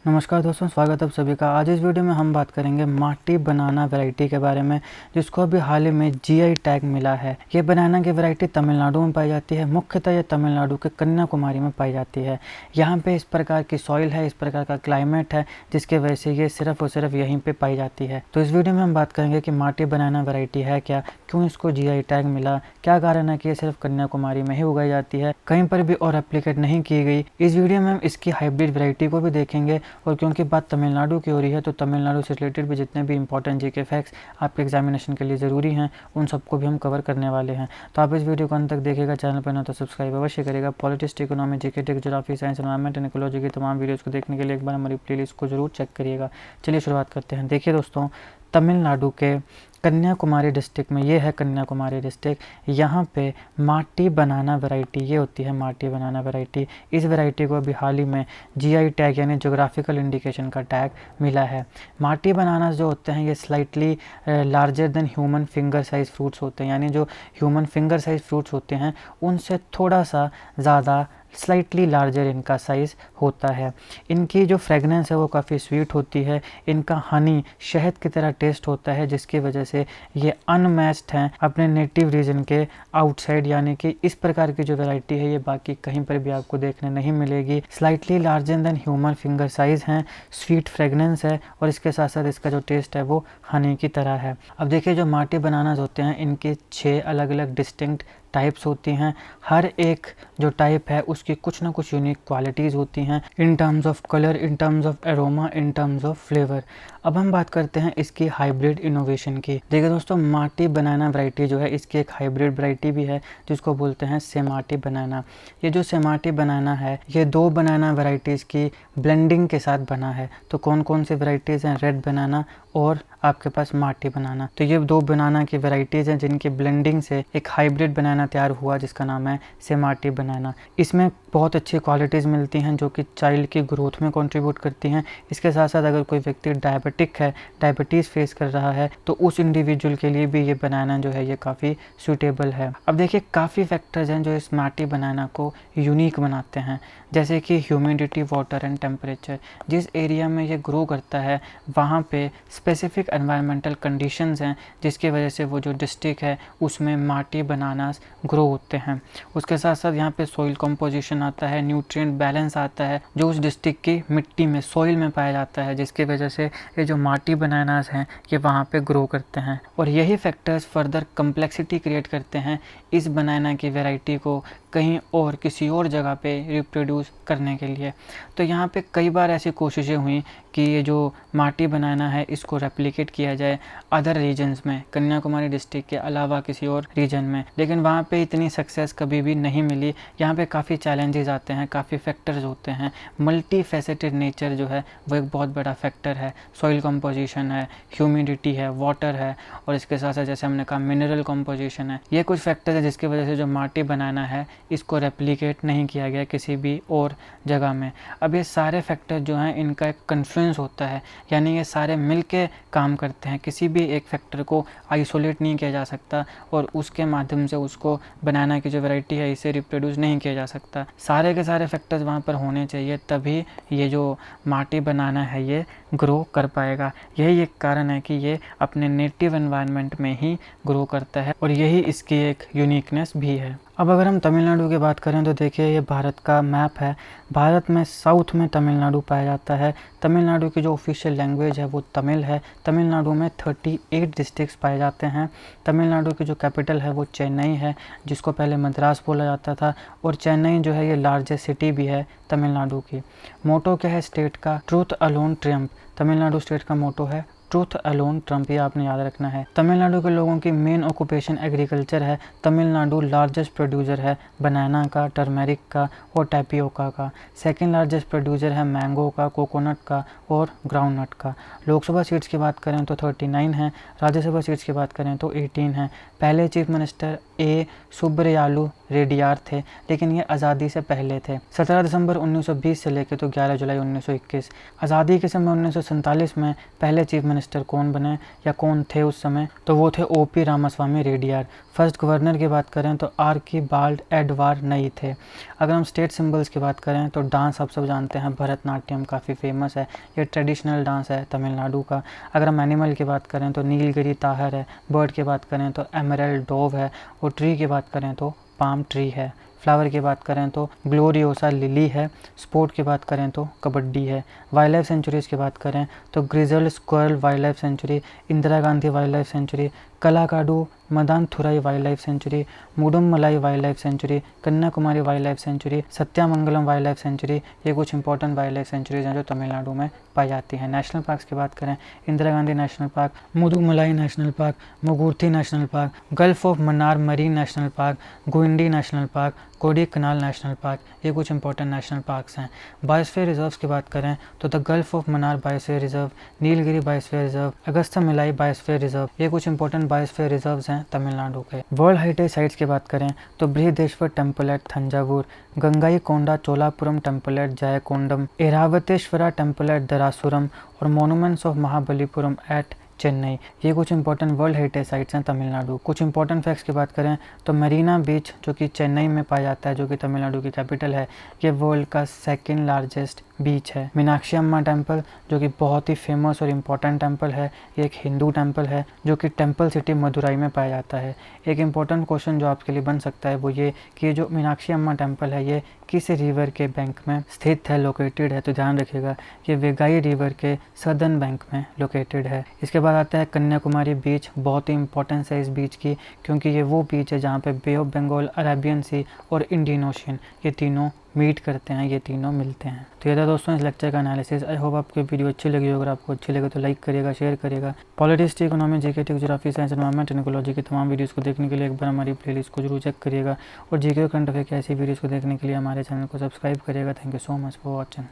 नमस्कार दोस्तों, स्वागत है आप सभी का। आज इस वीडियो में हम बात करेंगे माटी बनाना वैरायटी के बारे में, जिसको अभी हाल ही में जीआई टैग मिला है। ये बनाना की वैरायटी तमिलनाडु में पाई जाती है। मुख्यतः ये तमिलनाडु के कन्याकुमारी में पाई जाती है। यहाँ पे इस प्रकार की सॉइल है, इस प्रकार का क्लाइमेट है, जिसके वजह से ये सिर्फ और सिर्फ यहीं पर पाई जाती है। तो इस वीडियो में हम बात करेंगे कि माटी बनाना वैरायटी है क्या, क्यों इसको जीआई टैग मिला, क्या कारण है कि ये सिर्फ कन्याकुमारी में ही उगाई जाती है, कहीं पर भी और एप्लीकेट नहीं की गई। इस वीडियो में हम इसकी हाइब्रिड वैरायटी को भी देखेंगे। और क्योंकि बात तमिलनाडु की हो रही है, तो तमिलनाडु से रिलेटेड भी जितने भी इंपॉर्टेंट जीके फैक्ट्स आपके एग्जामिनेशन के लिए ज़रूरी हैं, उन सबको भी हम कवर करने वाले हैं। तो आप इस वीडियो को अंत तक देखिएगा। चैनल पर ना तो सब्सक्राइब अवश्य करेगा। Politics, economy, GK, tech, geography, science, environment and ecology की तमाम वीडियोज़ को देखने के लिए एक बार हमारी प्लेलिस्ट को जरूर चेक करिएगा। चलिए शुरुआत करते हैं। देखिए दोस्तों, तमिलनाडु के कन्याकुमारी डिस्ट्रिक्ट में, ये है कन्याकुमारी डिस्ट्रिक्ट, यहाँ पे माटी बनाना वैरायटी ये होती है। माटी बनाना वैरायटी, इस वैरायटी को अभी हाल ही में जीआई टैग यानी ज्योग्राफिकल इंडिकेशन का टैग मिला है। माटी बनाना जो होते हैं ये slightly larger than human finger size fruits होते हैं, यानी जो ह्यूमन फिंगर साइज फ्रूट्स होते हैं उनसे थोड़ा सा ज़्यादा स्लाइटली लार्जर इनका साइज़ होता है। इनकी जो फ्रेगनेंस है वो काफ़ी स्वीट होती है। इनका हनी शहद की तरह टेस्ट होता है, जिसकी वजह से ये अनमैच्ड हैं अपने नेटिव रीजन के आउटसाइड, यानी कि इस प्रकार की जो वैरायटी है ये बाकी कहीं पर भी आपको देखने नहीं मिलेगी। Slightly larger than human finger size हैं, स्वीट फ्रेगनेंस है और इसके साथ साथ इसका जो टेस्ट है वो हनी की तरह है। अब देखिए, जो माटी बनानास होते हैं इनके 6 अलग अलग डिस्टिंक्ट टाइप्स होती हैं। हर एक जो टाइप है उसकी कुछ ना कुछ यूनिक क्वालिटीज़ होती हैं, in terms of colour, in terms of aroma, in terms of flavour. अब हम बात करते हैं इसकी हाइब्रिड इनोवेशन की। देखिए दोस्तों, माटी बनाना वैरायटी जो है इसकी एक हाइब्रिड वैरायटी भी है, जिसको बोलते हैं सेमाटी बनाना। ये जो सेमाटी बनाना है ये 2 बनाना वैरायटीज़ की ब्लेंडिंग के साथ बना है। तो कौन कौन सी वैरायटीज़ हैं? रेड बनाना और आपके पास माटी बनाना। तो ये 2 बनाना की वैरायटीज़ हैं जिनकी ब्लेंडिंग से एक हाइब्रिड बनाना तैयार हुआ, जिसका नाम है सेमाटी बनाना। इसमें बहुत अच्छी क्वालिटीज़ मिलती हैं जो कि चाइल्ड की ग्रोथ में कंट्रीब्यूट करती हैं। इसके साथ साथ अगर कोई व्यक्ति डायबिटिक है, डायबिटीज़ फेस कर रहा है, तो उस इंडिविजुअल के लिए भी ये बनाना जो है ये काफ़ी सूटेबल है। अब देखिए, काफ़ी फैक्टर्स हैं जो इस माटी बनाना को यूनिक बनाते हैं, जैसे कि ह्यूमिडिटी, वाटर एंड टेम्परेचर। जिस एरिया में ये ग्रो करता है वहाँ पे स्पेसिफिक एनवायरमेंटल कंडीशंस हैं, जिसकी वजह से वो जो डिस्ट्रिक्ट है उसमें माटी बनानास ग्रो होते हैं। उसके साथ साथ यहाँ पे सॉइल कंपोजिशन आता है, न्यूट्रिएंट बैलेंस आता है, जो उस डिस्ट्रिक्ट की मिट्टी में, सॉइल में पाया जाता है, जिसकी वजह से ये जो माटी बनानास हैं ये वहाँ पे ग्रो करते हैं। और यही फैक्टर्स फर्दर कम्प्लेक्सिटी क्रिएट करते हैं इस बनाना की वैरायटी को कहीं और किसी और जगह पे रिप्रोड्यूस करने के लिए। तो यहाँ पे कई बार ऐसी कोशिशें हुई कि ये जो माटी बनाना है इसको रेप्लिकेट किया जाए अदर रीजन्स में, कन्याकुमारी डिस्ट्रिक्ट के अलावा किसी और रीजन में, लेकिन वहाँ पे इतनी सक्सेस कभी भी नहीं मिली। यहाँ पे काफ़ी चैलेंजेस आते हैं, काफ़ी फैक्टर्स होते हैं। मल्टी फैसेटेड नेचर जो है वो एक बहुत बड़ा फैक्टर है। सॉइल कंपोजिशन है, ह्यूमिडिटी है, वाटर है, और इसके साथ साथ जैसे हमने कहा मिनरल कंपोजिशन है। ये कुछ फैक्टर्स है जिसकी वजह से जो माटी बनाना है इसको रेप्लिकेट नहीं किया गया किसी भी और जगह में। अब ये सारे फैक्टर जो हैं इनका एक कन्फ्लुएंस होता है, यानी ये सारे मिलके काम करते हैं। किसी भी एक फैक्टर को आइसोलेट नहीं किया जा सकता और उसके माध्यम से उसको बनाना की जो वैरायटी है इसे रिप्रोड्यूस नहीं किया जा सकता। सारे के सारे फैक्टर्स वहाँ पर होने चाहिए, तभी ये जो माटी बनाना है ये ग्रो कर पाएगा। यही एक कारण है कि ये अपने नेटिव एनवायरनमेंट में ही ग्रो करता है और यही इसकी एक यूनिकनेस भी है। अब अगर हम तमिलनाडु की बात करें तो देखिए, ये भारत का मैप है। भारत में साउथ में तमिलनाडु पाया जाता है। तमिलनाडु की जो ऑफिशियल लैंग्वेज है वो तमिल है। तमिलनाडु में 38 डिस्ट्रिक्ट्स पाए जाते हैं। तमिलनाडु की जो कैपिटल है वो चेन्नई है, जिसको पहले मद्रास बोला जाता था, और चेन्नई जो है ये लार्जेस्ट सिटी भी है तमिलनाडु की। मोटो क्या है स्टेट का? Truth alone Triumph. Tamil Nadu state का मोटो है ट्रूथ अलोन ट्रम्प, ये आपने याद रखना है। तमिलनाडु के लोगों की मेन ऑक्यूपेशन एग्रीकल्चर है। तमिलनाडु लार्जेस्ट प्रोड्यूसर है बनाना का, टर्मेरिक का और टैपियोका का। सेकंड लार्जेस्ट प्रोड्यूसर है मैंगो का, कोकोनट का और ग्राउंडनट का। लोकसभा सीट्स की बात करें तो 39 हैं। राज्यसभा सीट्स की बात करें तो 18 हैं। पहले चीफ मिनिस्टर ए सुब्रयालू रेड्डियार थे, लेकिन ये आज़ादी से पहले थे। 17 दिसंबर 1920 से लेकर तो 11 जुलाई 1921। आज़ादी के समय 1947 में पहले चीफ मिनिस्टर कौन बने या कौन थे उस समय, तो वो थे OP Ramaswamy Reddiar. First governor की बात करें तो आर्कीबाल्ड एडवार नई थे। अगर हम स्टेट सिंबल्स की बात करें तो डांस आप सब जानते हैं, भरतनाट्यम काफ़ी फेमस है, ये ट्रेडिशनल डांस है तमिलनाडु का। अगर हम एनिमल की बात करें तो नीलगिरी ताहर है, बर्ड की बात करें तो एमरल्ड डोव है, और ट्री की बात करें तो पाम ट्री है। फ्लावर की बात करें तो ग्लोरियोसा लिली है। स्पोर्ट की बात करें तो कबड्डी है। वाइल्ड लाइफ सेंचुरीज़ की बात करें तो grizzled squirrel wild life sanctuary, Indira Gandhi wild life sanctuary, Kalakkad Mundanthurai wild life sanctuary, Mudumalai wild life sanctuary, Kanyakumari wild life sanctuary, Sathyamangalam wild life sanctuary, ये कुछ इंपॉर्टेंट वाइल्ड लाइफ सेंचुरीज हैं जो तमिलनाडु में पाई जाती हैं। नेशनल पार्क्स की बात करें, Indira Gandhi national park, Mudumalai national park, Mukurthi national park, gulf of Mannar marine national park, Guindy national park, Kodaikanal national park, ये कुछ इंपॉर्टेंट नेशनल पार्क्स हैं। बायोस्फीयर रिजर्व्स की बात करें तो the gulf of Mannar biosphere reserve, Nilgiri biosphere reserve, Agasthyamalai biosphere reserve, ये कुछ इंपॉर्टेंट बायोस्फीयर रिजर्व्स हैं तमिलनाडु के। वर्ल्ड हेरिटेज साइट्स की बात करें तो Brihadeeswara temple at Thanjavur, Gangai Konda Cholapuram temple at Jayankondam, Airavatesvara temple at Darasuram, और monuments of Mahabalipuram at Chennai, ये कुछ इंपॉर्टेंट वर्ल्ड हेरिटेज साइट्स हैं तमिलनाडु। कुछ इंपॉर्टेंट फैक्ट्स की बात करें तो मरीना बीच जो कि चेन्नई में पाया जाता है, जो कि तमिलनाडु की कैपिटल है, ये वर्ल्ड का सेकंड लार्जेस्ट बीच है। मीनाक्षी अम्मा टेम्पल जो कि बहुत ही फेमस और इम्पॉर्टेंट टेम्पल है, ये एक हिंदू टेम्पल है जो कि टेम्पल सिटी मदुराई में पाया जाता है। एक इम्पॉर्टेंट क्वेश्चन जो आपके लिए बन सकता है वो ये कि जो मीनाक्षी अम्मा टेम्पल है ये किस रिवर के बैंक में स्थित है, लोकेटेड है, तो ध्यान रखिएगा ये वेगाई रिवर के सदर्न बैंक में लोकेटेड है। इसके बाद आता है कन्याकुमारी बीच। बहुत ही इंपॉर्टेंस है इस बीच की क्योंकि ये वो बीच है जहाँ पे बे ऑफ बंगाल, अरेबियन सी और इंडियन ओशियन ये तीनों मीट करते हैं, ये तीनों मिलते हैं। तो ये था दोस्तों इस लेक्चर का एनालिसिस। आई होप आपको वीडियो अच्छी लगी हो। अगर आपको अच्छी लगे तो लाइक करिएगा, शेयर करिएगा। Politics, economy, GK, geography, science, environment, ecology की तमाम वीडियोस को देखने के लिए एक बार हमारी प्लेलिस्ट को जरूर चेक करिएगा, और जीके और करंट अफेयर की ऐसी वीडियोस को देखने के लिए हमारे चैनल को सब्सक्राइब करिएगा। Thank you so much for watching.